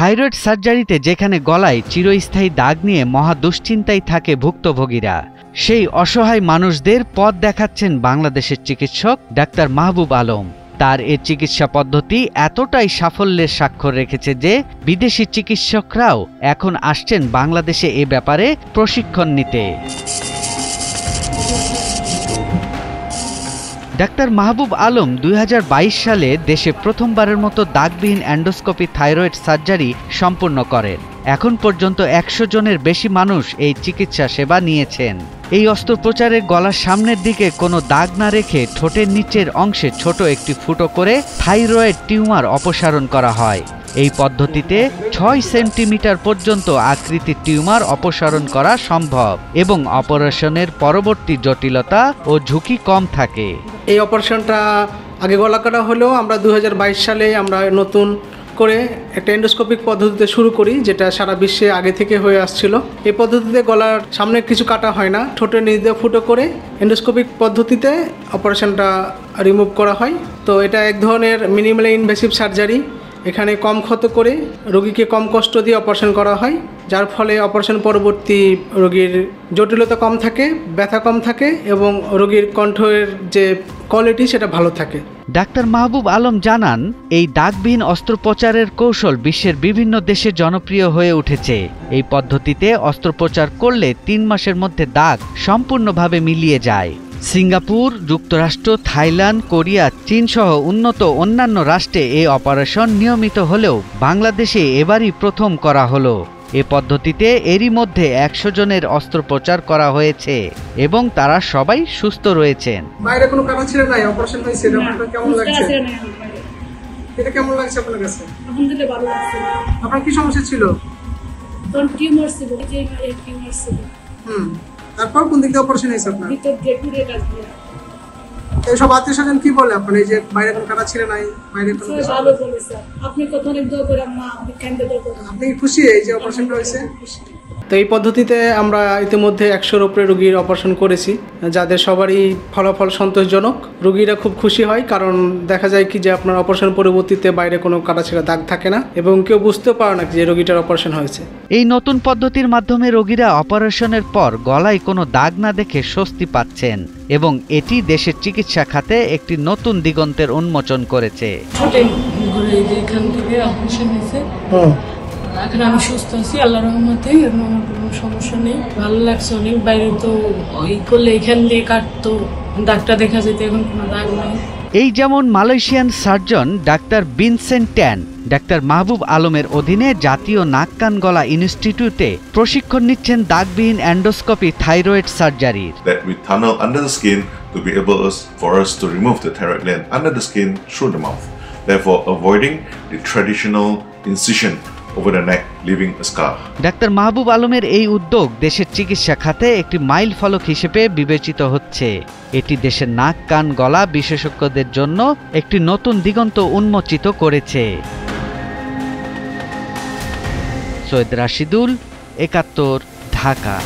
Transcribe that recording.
Thyroid সার্জারিতে যেখানে গলায় চিরস্থায়ী দাগ নিয়ে মহা দুশ্চিন্তায় থাকে ভুক্তভোগীরা, সেই অসহায় মানুষদের পথ দেখাচ্ছেন বাংলাদেশের চিকিৎসক ডাক্তার মাহবুব আলম। তার এ চিকিৎসা পদ্ধতি এতটাই সাফল্যের স্বাক্ষর রেখেছে যে বিদেশি চিকিৎসকরাও এখন আসছেন বাংলাদেশে এ ব্যাপারে প্রশিক্ষণ নিতে। ডাক্তার মাহবুব আলম ২০২২ সালে দেশে প্রথমবারের মতো দাগবিহীন এন্ডোস্কোপি থাইরয়েড সার্জারি সম্পূর্ণ করেন। এখন পর্যন্ত ১০০ জনের বেশি মানুষ এই চিকিৎসা সেবা নিয়েছেন। এই অস্ত্রোপচারে গলার সামনের দিকে কোনো দাগ না রেখে ঠোঁটের নিচের অংশে ছোট একটি ফুটো করে থাইরয়েড টিউমার অপসারণ করা হয়। এই পদ্ধতিতে ৬ সেন্টিমিটার পর্যন্ত আকৃতির টিউমার অপসারণ করা সম্ভব এবং অপারেশনের পরবর্তী জটিলতা ও ঝুঁকি কম থাকে। এই অপারেশনটা আগে গলা কাটা হলেও আমরা ২০২২ সালে আমরা নতুন করে একটা এন্ডোস্কোপিক পদ্ধতিতে শুরু করি, যেটা সারা বিশ্বে আগে থেকে হয়ে আসছিল। এই পদ্ধতিতে গলার সামনে কিছু কাটা হয় না, ঠোঁটের নিচ দিয়ে ফুটো করে এন্ডোস্কোপিক পদ্ধতিতে অপারেশনটা রিমুভ করা হয়। তো এটা এক ধরনের মিনিমালি ইনভেসিভ সার্জারি। এখানে কম ক্ষত করে রোগীকে কম কষ্ট দিয়ে অপারেশন করা হয়, যার ফলে অপারেশন পরবর্তী রোগীর জটিলতা কম থাকে, ব্যথা কম থাকে এবং রোগীর কণ্ঠের যে কোয়ালিটি সেটা ভালো থাকে। ডাক্তার মাহবুব আলম জানান, এই দাগবিহীন অস্ত্রোপচারের কৌশল বিশ্বের বিভিন্ন দেশে জনপ্রিয় হয়ে উঠেছে। এই পদ্ধতিতে অস্ত্রোপচার করলে ৩ মাসের মধ্যে দাগ সম্পূর্ণভাবে মিলিয়ে যায়। সিঙ্গাপুর, যুক্তরাষ্ট্র, থাইল্যান্ড, কোরিয়া, চীন সহ উন্নত অন্যান্য রাষ্ট্রে এই অপারেশন নিয়মিত হলেও বাংলাদেশে এবারই প্রথম করা হলো। এ পদ্ধতিতে এরই মধ্যে ১০০ জনের অস্ত্রোপচার করা হয়েছে এবং তারা সবাই সুস্থ রয়েছেন। বাইরে কোনো কাটা ছিল না, অপারেশন হয়েছে, এটা কেমন লাগছে? এটা কেমন লাগছে আপনার কাছে? আলহামদুলিল্লাহ ভালো লাগছে। আপনার কি সমস্যা ছিল? টিউমার ছিল, যে টিউমার ছিল। তারপর কোন দিক দিয়ে অপারেশন হয়েছে আপনার? ভিতর দিয়ে ঘুরে কাজ দিয়ে। এই সব আত্মীয়স্বজন কি বলে আপনার, এই যে বাইরে কোনো কাটা ছিল নাই, বাইরে কোনো কিছু? ভালো বলে স্যার, আপনি কত অনেক দোয়া করেন না, আপনি কেন্দ্রে দোয়া করেন। আপনি খুশি এই যে অপারেশনটা হয়েছে? তো এই পদ্ধতিতে আমরা ইতিমধ্যে ১০০-র উপরে রোগীর অপারেশন করেছি, যাদের সবারই ফলাফল সন্তোষজনক। রোগীরা খুব খুশি হয়, কারণ দেখা যায় কি যে আপনার অপারেশন পরবর্তীতে বাইরে কোনো কাটাছেঁড়া দাগ থাকে না এবং কেউ বুঝতেও পারে না যে রোগীটার অপারেশন হয়েছে। এই নতুন পদ্ধতির মাধ্যমে রোগীরা অপারেশনের পর গলায় কোনো দাগ না দেখে স্বস্তি পাচ্ছেন এবং এটি দেশের চিকিৎসা খাতে একটি নতুন দিগন্তের উন্মোচন করেছে। এখন আমি সুস্থ আছি আল্লাহর রহমতে, আমার কোনো সমস্যা নেই, ভালো লাগছে অনেক। বাইরে তো ওই করলে এখান দিয়ে কাটতো, ডাক্তার দেখা যেত, এখন কোনো দাগ নাই। এই যেমন Malaysian surgeon doctor Vincent Tan doctor Mahbub আলমের অধীনে জাতীয় নাক কান গলা ইনস্টিটিউটে প্রশিক্ষণ নিচ্ছেন দাগবিহীন এন্ডোস্কোপি থাইরয়েড সার্জারির। That we tunnel under the skin to be able for us to remove the thyroid gland under the skin through the mouth, therefore avoiding the traditional incision over the neck, leaving a scar. Doctor Mahbub আলমের এই উদ্যোগ দেশের চিকিৎসা খাতে একটি mile ফলক হিসেবে বিবেচিত হচ্ছে। এটি দেশের নাক কান গলা বিশেষজ্ঞদের জন্য একটি নতুন দিগন্ত উন্মোচিত করেছে। সৈয়দ রাশিদুল, ৭১, ঢাকা।